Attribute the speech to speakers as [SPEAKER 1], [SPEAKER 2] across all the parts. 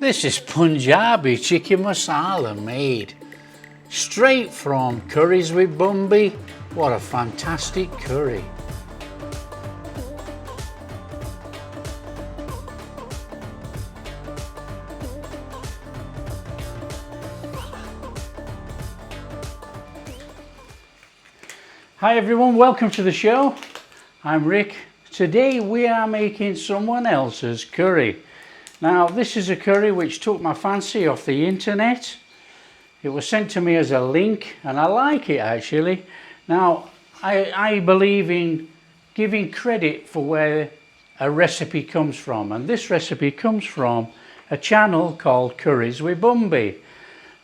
[SPEAKER 1] This is Punjabi chicken masala made straight from Curries with Bumbi. What a fantastic curry. Hi everyone, welcome to the show. I'm Rick. Today we are making someone else's curry. Now this is a curry which took my fancy off the internet. It was sent to me as a link and I like it actually. Now I believe in giving credit for where a recipe comes from, and this recipe comes from a channel called Curries with Bumbi.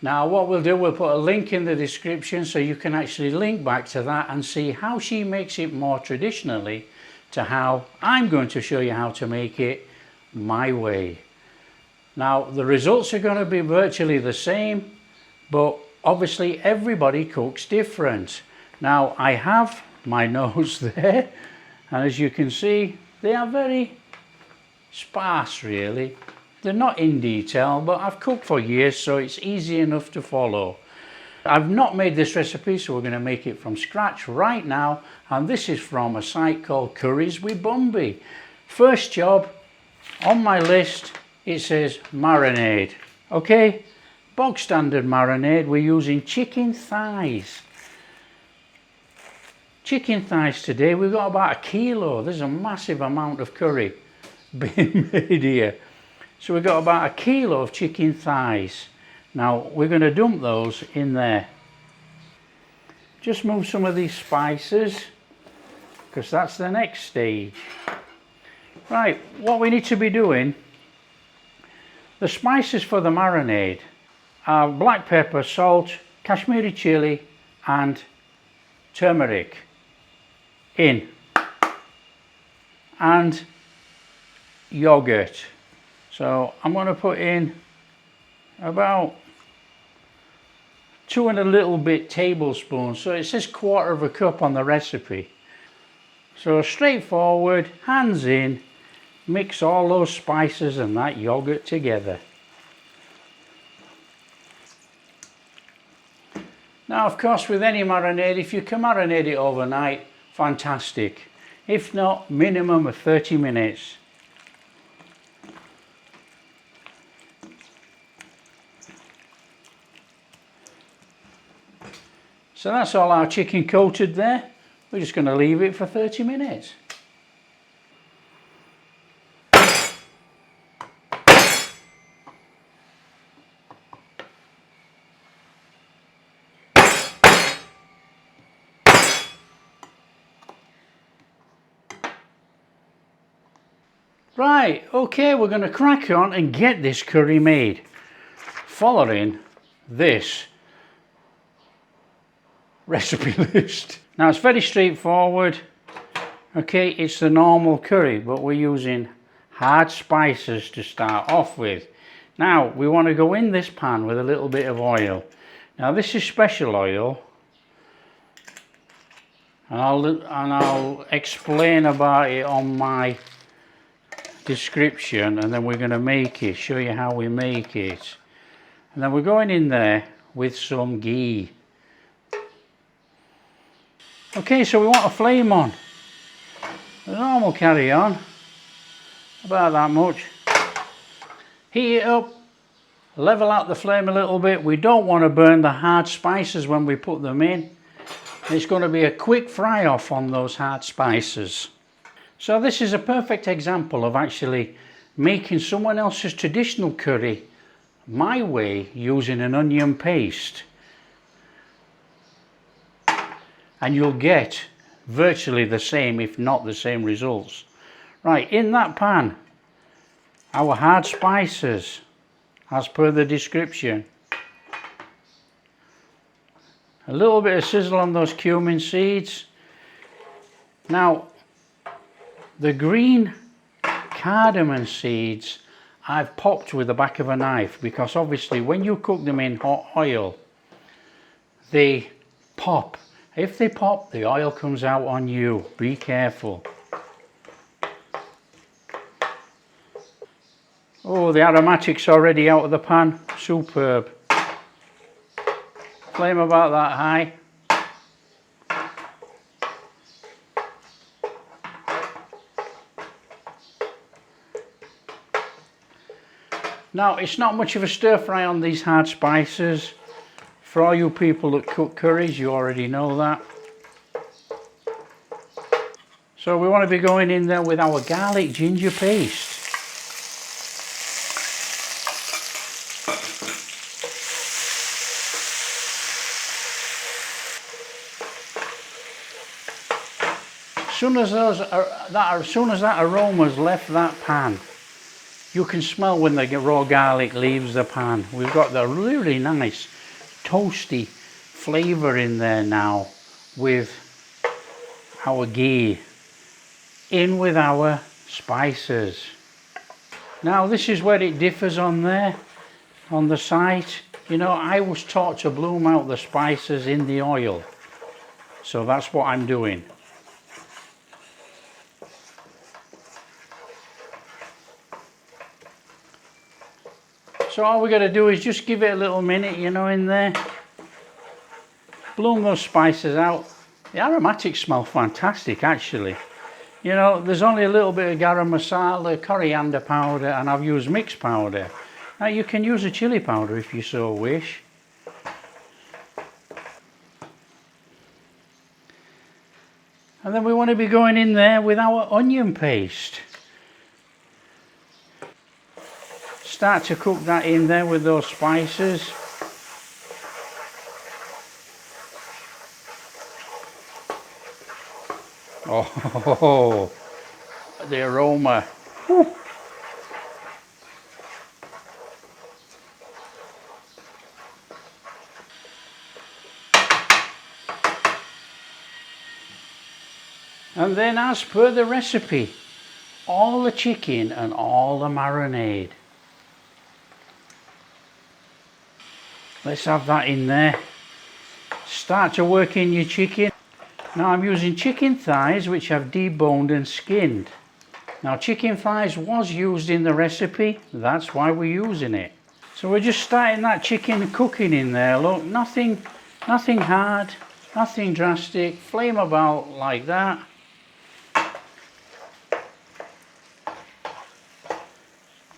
[SPEAKER 1] Now what we'll do, we'll put a link in the description so you can actually link back to that and see how she makes it more traditionally to how I'm going to show you how to make it my way. Now the results are going to be virtually the same, but obviously everybody cooks different. Now I have my notes there, and as you can see they are very sparse really. They're not in detail, but I've cooked for years so it's easy enough to follow. I've not made this recipe, so we're going to make it from scratch right now, and this is from a site called Curries with Bumbi. First job on my list, it says marinade. Okay, bog standard marinade. We're using chicken thighs. Chicken thighs today, we've got about 1 kilo. There's a massive amount of curry being made here. So we've got about 1 kilo of chicken thighs. Now we're going to dump those in there. Just move some of these spices because that's the next stage. Right, what we need to be doing, the spices for the marinade are black pepper, salt, Kashmiri chili and turmeric in, and yogurt. So I'm going to put in about 2 and a little bit tablespoons. So it says 1/4 cup on the recipe. So straightforward, hands in, mix all those spices and that yogurt together. Now of course with any marinade, if you can marinate it overnight, fantastic. If not, minimum of 30 minutes. So that's all our chicken coated there. We're just going to leave it for 30 minutes. Right, okay, we're going to crack on and get this curry made following this recipe list. Now it's very straightforward. Okay, it's the normal curry, but we're using hard spices to start off with. Now we want to go in this pan with a little bit of oil. Now this is special oil, and I'll explain about it on my description, and then we're going to make it, show you how we make it. And then we're going in there with some ghee. Okay, so we want a flame on. The normal carry on, about that much. Heat it up, level out the flame a little bit. We don't want to burn the hard spices when we put them in. It's going to be a quick fry off on those hard spices. So this is a perfect example of actually making someone else's traditional curry my way using an onion paste. And you'll get virtually the same, if not the same results. Right, in that pan, our hard spices, as per the description. A little bit of sizzle on those cumin seeds. Now, the green cardamom seeds I've popped with the back of a knife, because obviously when you cook them in hot oil, they pop. If they pop, the oil comes out on you. Be careful. Oh, the aromatic's already out of the pan. Superb. Flame about that high. Now, it's not much of a stir fry on these hard spices. For all you people that cook curries, you already know that. So we want to be going in there with our garlic ginger paste. As soon as that aroma's left that pan, you can smell when the raw garlic leaves the pan. We've got the really nice toasty flavour in there now with our ghee, in with our spices. Now this is where it differs on there, on the site. You know, I was taught to bloom out the spices in the oil. So that's what I'm doing. So all we got to do is just give it a little minute, you know, in there. Bloom those spices out. The aromatics smell fantastic, actually. You know, there's only a little bit of garam masala, coriander powder, and I've used mixed powder. Now you can use a chili powder if you so wish. And then we want to be going in there with our onion paste. Start to cook that in there with those spices. Oh, the aroma. Whew. And then, as per the recipe, all the chicken and all the marinade. Let's have that in there. Start to work in your chicken. Now I'm using chicken thighs which I've deboned and skinned. Now chicken thighs was used in the recipe, that's why we're using it. So we're just starting that chicken cooking in there. Look, nothing hard, nothing drastic. Flame about like that.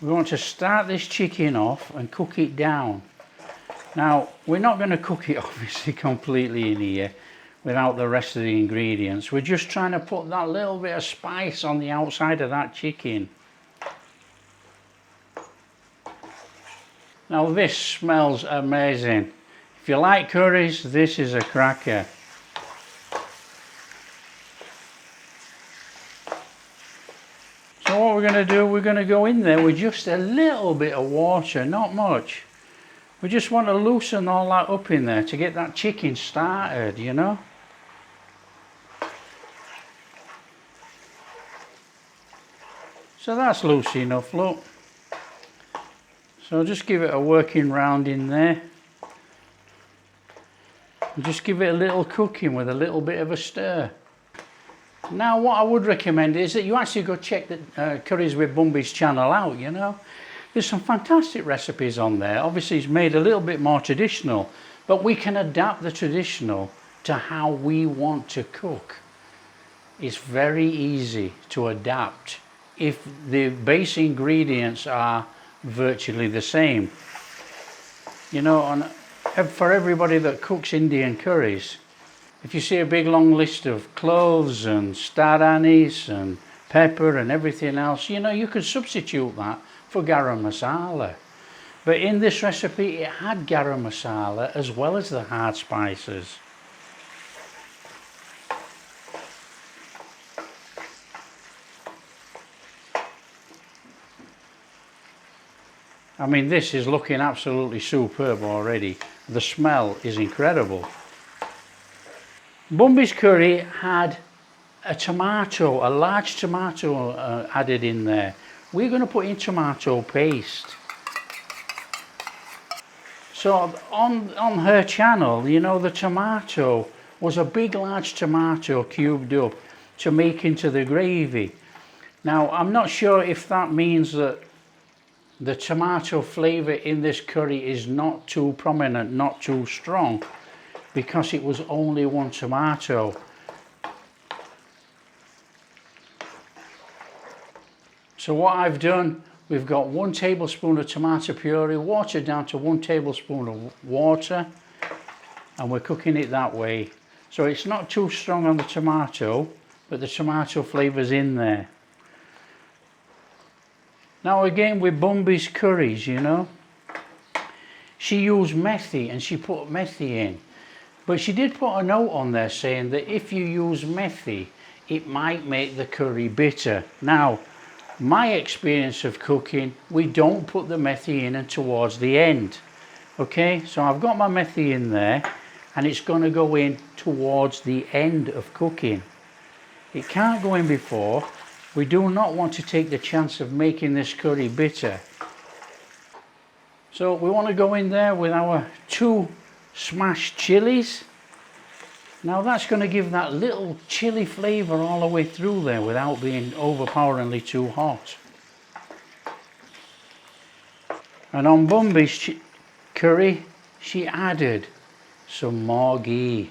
[SPEAKER 1] We want to start this chicken off and cook it down. Now, we're not going to cook it obviously completely in here without the rest of the ingredients. We're just trying to put that little bit of spice on the outside of that chicken. Now this smells amazing. If you like curries, this is a cracker. So what we're going to do, we're going to go in there with just a little bit of water, not much. We just want to loosen all that up in there to get that chicken started, you know. So that's loose enough, look. So just give it a working round in there. And just give it a little cooking with a little bit of a stir. Now what I would recommend is that you actually go check the Curries with Bumbi's channel out, you know. There's some fantastic recipes on there. Obviously it's made a little bit more traditional, but we can adapt the traditional to how we want to cook. It's very easy to adapt if the base ingredients are virtually the same. You know, for everybody that cooks Indian curries, if you see a big long list of cloves and star anise and pepper and everything else, you know, you could substitute that for garam masala. But in this recipe it had garam masala as well as the hard spices. I mean, this is looking absolutely superb already. The smell is incredible. Bumbi's curry had a tomato, a large tomato added in there. We're going to put in tomato paste. So on her channel, you know, the tomato was a big large tomato cubed up to make into the gravy. Now I'm not sure if that means that the tomato flavour in this curry is not too prominent, not too strong, because it was only one tomato. So what I've done, we've got 1 tablespoon of tomato puree, watered down to 1 tablespoon of water, and we're cooking it that way. So it's not too strong on the tomato, but the tomato flavour's in there. Now again with Bumbi's curries, you know, she used methi and she put methi in. But she did put a note on there saying that if you use methi, it might make the curry bitter. Now, my experience of cooking, we don't put the methi in and towards the end. Okay, so I've got my methi in there and it's going to go in towards the end of cooking. It can't go in before. We do not want to take the chance of making this curry bitter. So we want to go in there with our 2 smashed chilies. Now that's going to give that little chili flavour all the way through there without being overpoweringly too hot. And on Bumbi's curry, she added some more ghee.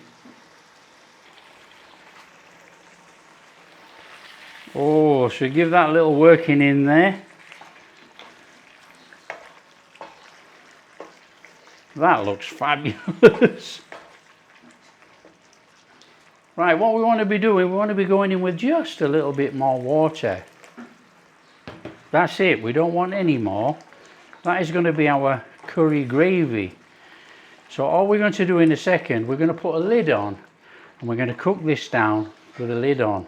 [SPEAKER 1] Oh, so give that little working in there. That looks fabulous. Right, what we want to be doing, we want to be going in with just a little bit more water. That's it, we don't want any more. That is going to be our curry gravy. So all we're going to do in a second, we're going to put a lid on and we're going to cook this down with a lid on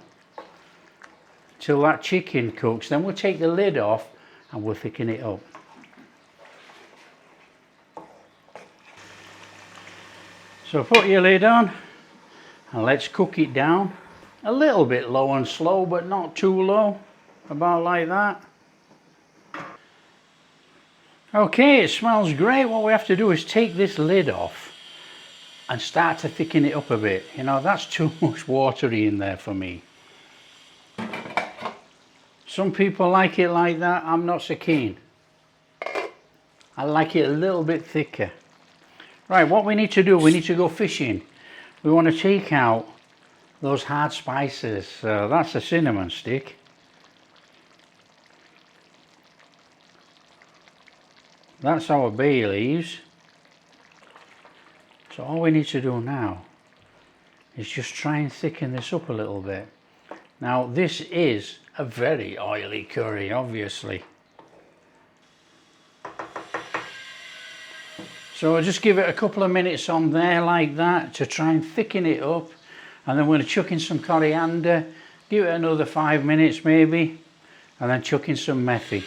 [SPEAKER 1] till that chicken cooks. Then we'll take the lid off and we'll thicken it up. So put your lid on and let's cook it down a little bit low and slow, but not too low, about like that. Okay, it smells great. What we have to do is take this lid off and start to thicken it up a bit. You know, that's too much watery in there for me. Some people like it like that, I'm not so keen. I like it a little bit thicker. Right, what we need to do, we need to go fishing. We want to take out those hard spices. That's a cinnamon stick. That's our bay leaves. So all we need to do now is just try and thicken this up a little bit. Now this is a very oily curry, obviously. So I'll just give it a couple of minutes on there like that to try and thicken it up, and then we're going to chuck in some coriander, give it another 5 minutes maybe, and then chuck in some methi.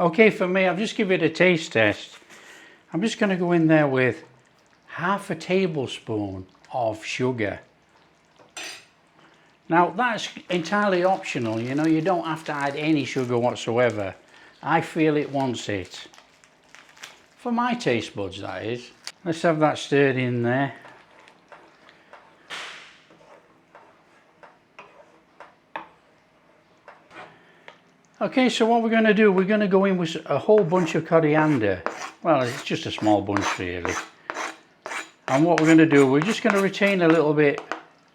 [SPEAKER 1] Okay, for me, I've just given it a taste test. I'm just going to go in there with half a tablespoon of sugar. Now that's entirely optional, you know, you don't have to add any sugar whatsoever. I feel it wants it. For my taste buds, that is. Let's have that stirred in there. Okay, so what we're going to do, we're going to go in with a whole bunch of coriander. Well, it's just a small bunch really. And what we're going to do, we're just going to retain a little bit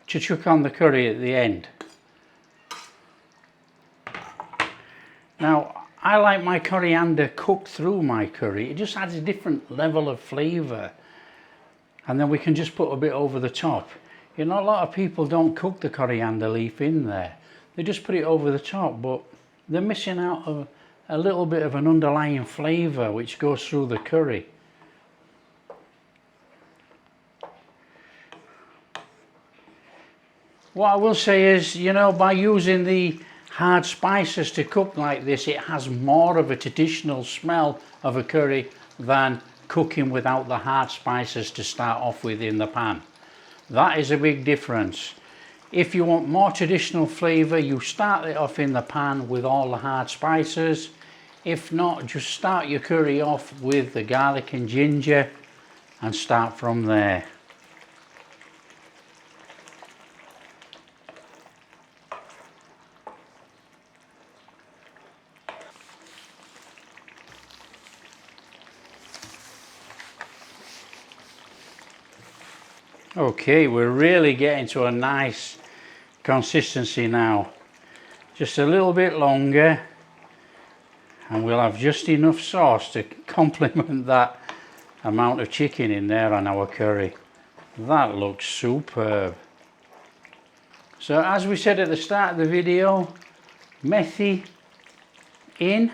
[SPEAKER 1] to chuck on the curry at the end. Now, I like my coriander cooked through my curry. It just adds a different level of flavour. And then we can just put a bit over the top. You know, a lot of people don't cook the coriander leaf in there. They just put it over the top, but they're missing out of a little bit of an underlying flavour which goes through the curry. What I will say is, you know, by using the hard spices to cook like this, it has more of a traditional smell of a curry than cooking without the hard spices to start off with in the pan. That is a big difference. If you want more traditional flavour, you start it off in the pan with all the hard spices. If not, just start your curry off with the garlic and ginger and start from there. Okay, we're really getting to a nice consistency now. Just a little bit longer and we'll have just enough sauce to complement that amount of chicken in there on our curry. That looks superb. So as we said at the start of the video, methi in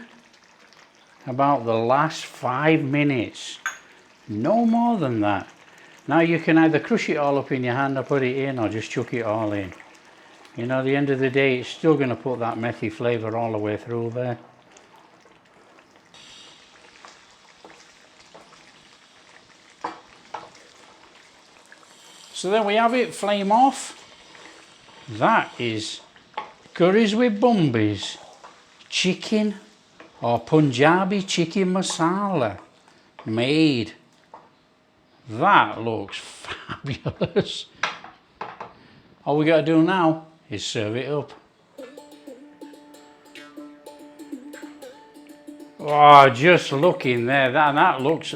[SPEAKER 1] about the last 5 minutes, no more than that. Now you can either crush it all up in your hand or put it in, or just chuck it all in. You know, at the end of the day, it's still going to put that methi flavour all the way through there. So there we have it, flame off. That is curries with Bumbis, chicken or Punjabi chicken masala made. That looks fabulous. All we got to do now is serve it up. Oh, just looking there, that looks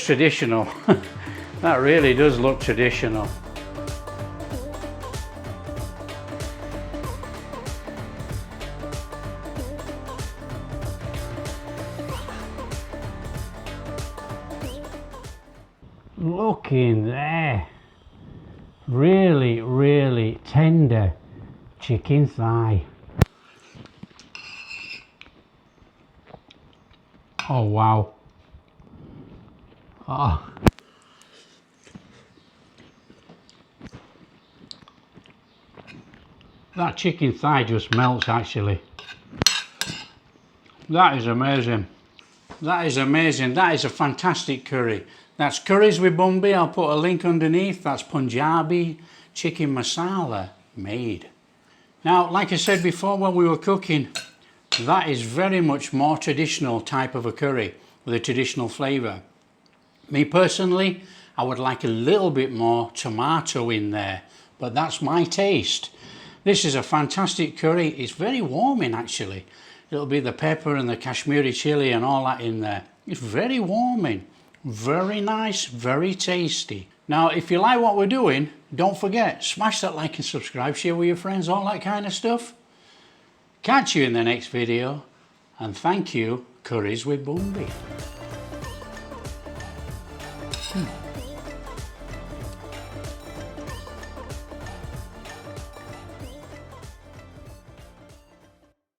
[SPEAKER 1] traditional. That really does look traditional. Look in there, really, really tender chicken thigh. Oh wow. Oh. That chicken thigh just melts actually. That is amazing. That is amazing. That is a fantastic curry. That's curries with Bumbi. I'll put a link underneath. That's Punjabi chicken masala made. Now, like I said before when we were cooking, that is very much more traditional type of a curry with a traditional flavour. Me personally, I would like a little bit more tomato in there, but that's my taste. This is a fantastic curry. It's very warming actually. It'll be the pepper and the Kashmiri chili and all that in there. It's very warming. Very nice, very tasty. Now, if you like what we're doing, don't forget, smash that like and subscribe, share with your friends, all that kind of stuff. Catch you in the next video, and thank you, Curries with Bumbi.